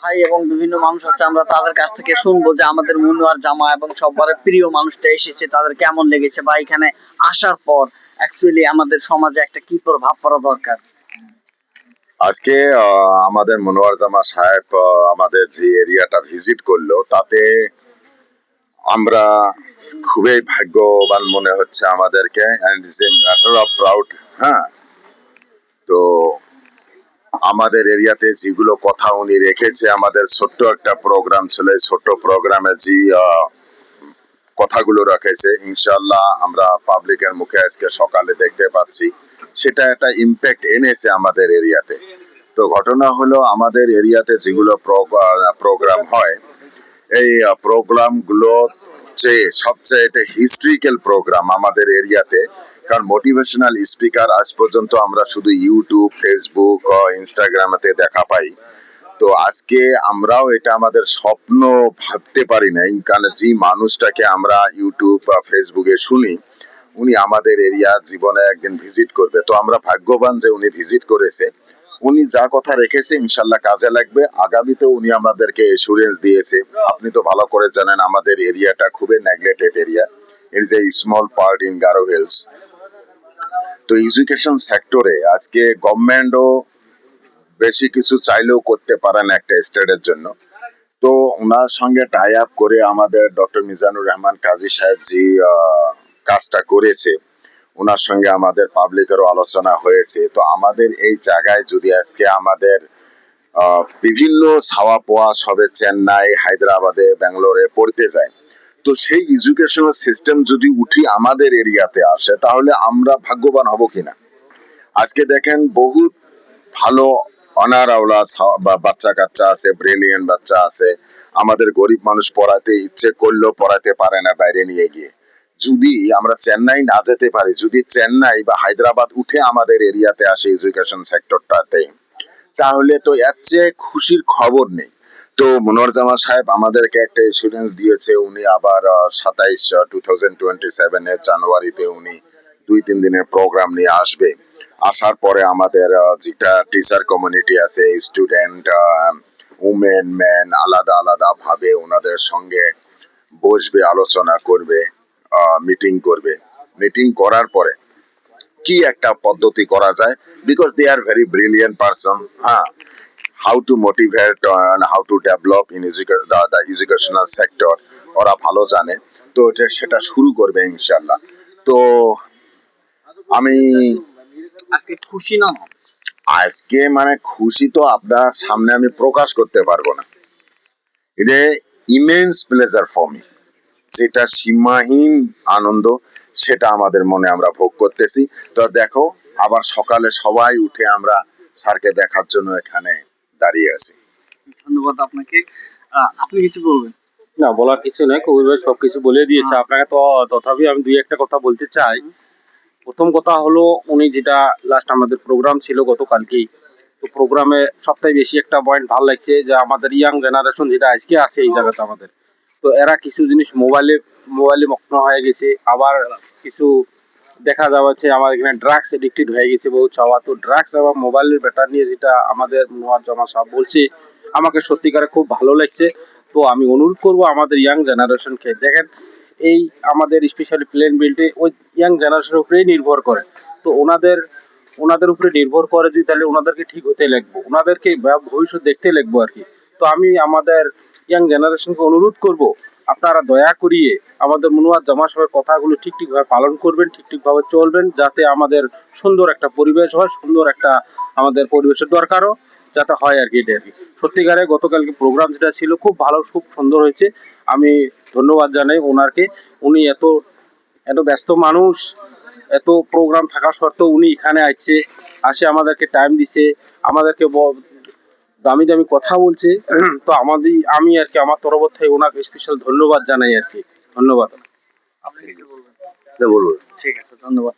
ভাই এবং বিভিন্ন মানুষ আছে, আমরা তাদের কাছ থেকে শুনবো যে আমাদের মনোয়ার জামা এবং সবার প্রিয় মানুষটা এসেছে, তাদের কেমন লেগেছে বা এখানে আসার পর অ্যাকচুয়ালি আমাদের সমাজে একটা কি প্রভাব পড়া দরকার। আজকে আমাদের মনোয়ার জামা সাহেব আমাদের যে এরিয়াটা ভিজিট করলো, তাতে আমরা খুবই ভাগ্যবান মনে হচ্ছে আমাদেরকে, and it's a matter of proud. হ্যাঁ, তো আমাদের এরিয়াতে যেগুলো কথা উনি রেখেছে, আমাদের ছোট্ট একটা প্রোগ্রাম ছিল, এই ছোট্ট প্রোগ্রামে যে কথাগুলো রেখেছে, ইনশাল্লাহ আমরা পাবলিকের মুখে আজকে সকালে দেখতে পাচ্ছি, সেটা একটা ইম্প্যাক্ট এনেছে আমাদের এরিয়াতে। তো ঘটনা হলো, আমাদের এরিয়াতে যেগুলো প্রোগ্রাম হয়, এই প্রোগ্রামগুলো যে সবচেয়ে এটা হিস্ট্রিক্যাল প্রোগ্রাম আমাদের এরিয়াতে। কারণ মোটিভেশনাল স্পিকার আজ পর্যন্ত আমরা শুধু ইউটিউব, ফেসবুক, ইনস্টাগ্রামেতে দেখা পাই। তো আজকে আমরাও এটা আমাদের স্বপ্ন ভাবতে পারি নাই, কারণ যে মানুষটাকে আমরা ইউটিউব বা ফেসবুকে শুনি, উনি আমাদের এরিয়া জীবনে একদিন ভিজিট করবে। তো আমরা ভাগ্যবান যে উনি ভিজিট করেছে। উনি যা কথা রেখেছে ইনশাল্লাহ কাজে লাগবে। আগামীতে উনি আমাদেরকে এসুরেন্স দিয়েছে। আপনি তো ভালো করে জানেন আমাদের এরিয়াটা খুবই neglected area. It is a small part in Garo hills. তো এডুকেশন সেক্টরে আজকে গভর্নমেন্টও বেশি কিছু চাইলেও করতে পারে না একটা স্টেটের জন্য। তো ওনার সঙ্গে টাই আপ করে আমাদের ডক্টর মিজানুর রহমান কাজী সাহেব জি কাজটা করেছে, ওনার সঙ্গে আমাদের পাবলিকেরও আলোচনা হয়েছে। তো আমাদের এই জায়গায় যদি আজকে আমাদের বিভিন্ন ছাওয়া পোয়া সবে চেন্নাই, হায়দ্রাবাদে, ব্যাঙ্গালোরে পড়তে যায়, তো সেই এডুকেশনাল সিস্টেম যদি উঠি আমাদের এরিয়াতে আসে, তাহলে আমরা ভাগ্যবান হব কিনা। আজকে দেখেন বহুত ভালো অনার আওলা বা বাচ্চা কাচ্চা আছে, ব্রিলিয়েন্ট বাচ্চা আছে। আমাদের গরিব মানুষ পড়াতে ইচ্ছে করলেও পড়াতে পারে না বাইরে নিয়ে গিয়ে। যদি আমরা চেন্নাই না যেতে পারি, যদি চেন্নাই বা হায়দ্রাবাদ উঠে আমাদের এরিয়াতে আসে এডুকেশন সেক্টরটাতে, তাহলে তো এর চেয়ে খুশির খবর নেই। তো মনোয়ার জামান সাহেব আমাদেরকে একটা ইন্স্যুরেন্স দিয়েছে, উনি আবার 2027 জানুয়ারিতে উনি 2-3 দিনের প্রোগ্রাম নিয়ে আসবে। আসার পরে আমাদের যেটা টিচার কমিউনিটি আছে, স্টুডেন্ট, উমেন, ম্যান, আলাদা আলাদা ভাবে ওনাদের সঙ্গে বসবে, আলোচনা করবে, মিটিং করবে। মিটিং করার পরে কি একটা পদ্ধতি করা যায়, because they are very brilliant person. হ্যাঁ, how to motivate and how to develop in the educational sector, ওরা ভালো জানে। তো সেটা শুরু করবে ইনশাল্লাহ। তো আমি আজকে খুশি না? আজকে মানে খুশি তো আপনার সামনে আমি প্রকাশ করতে পারবো না। এটা ইমেন্স প্লেজার ফর মি, যেটা সীমাহীন আনন্দ, সেটা আমাদের মনে আমরা ভোগ করতেছি। তো দেখো, আবার সকালে সবাই উঠে আমরা স্যারকে দেখার জন্য এখানে দাঁড়িয়ে আছি। ধন্যবাদ আপনাকে। আপনি কিছু বলবেন? না, বলার কিছু নেই, কবির ভাই সবকিছু বলে দিয়েছে আপনাকে। তো তথাপি আমি দুই একটা কথা বলতে চাই। প্রথম কথা হলো, উনি যেটা লাস্ট আমাদের প্রোগ্রাম ছিল গতকালকেই, তো প্রোগ্রামে সবথেকে বেশি একটা পয়েন্ট ভালো লাগছে যে আমাদের ইয়াং জেনারেশন যেটা আজকে আছে এই জায়গাতে আমাদের, তো এরা কিছু জিনিস মোবাইলে মগ্ন হয়ে গেছে। আবার কিছু দেখা যাচ্ছে আমার এখানে ড্রাগস এডিক্টেড হয়ে গেছে বহু চাওয়া। তো ড্রাগস এবং মোবাইলের ব্যাপার নিয়ে যেটা আমাদের মনোয়ার জামা সাহেব বলছে, আমাকে সত্যিকারে খুব ভালো লাগছে। তো আমি অনুরোধ করব আমাদের ইয়াং জেনারেশনকে, দেখেন এই আমাদের স্পেশালি প্লেন বেল্টে ওই ইয়াং জেনারেশনের উপরেই নির্ভর করে। তো ওনাদের উপরে নির্ভর করে যদি, তাহলে ওনাদেরকে ঠিক হতে লাগবো, ওনাদেরকে ভবিষ্যৎ দেখতে লাগবো আর কি। তো আমি আমাদের ইয়াং জেনারেশনকে অনুরোধ করব, আপনারা দয়া করিয়ে আমাদের মনোয়ার জামা সাহেবের কথাগুলো ঠিকভাবে পালন করবেন, ঠিকভাবে চলবেন, যাতে আমাদের সুন্দর একটা পরিবেশ হয়, সুন্দর একটা আমাদের পরিবেশের দরকারও যাতে হয় আর কি। এটা আর কি সত্যিকারে গতকালকে প্রোগ্রাম যেটা ছিল খুব ভালো, খুব সুন্দর হয়েছে। আমি ধন্যবাদ জানাই ওনাকে। উনি এত এত ব্যস্ত মানুষ, এত প্রোগ্রাম থাকা সত্ত্বেও উনি এখানে আসে আমাদেরকে টাইম দিছে, আমাদেরকে দামি দামি কথা বলছে। তো আমি আর কি আমার তরফ থেকে ওনাকে স্পেশাল ধন্যবাদ জানাই আর কি। ধন্যবাদ। আপনি কিছু বলবেন? বলবো। ঠিক আছে, ধন্যবাদ।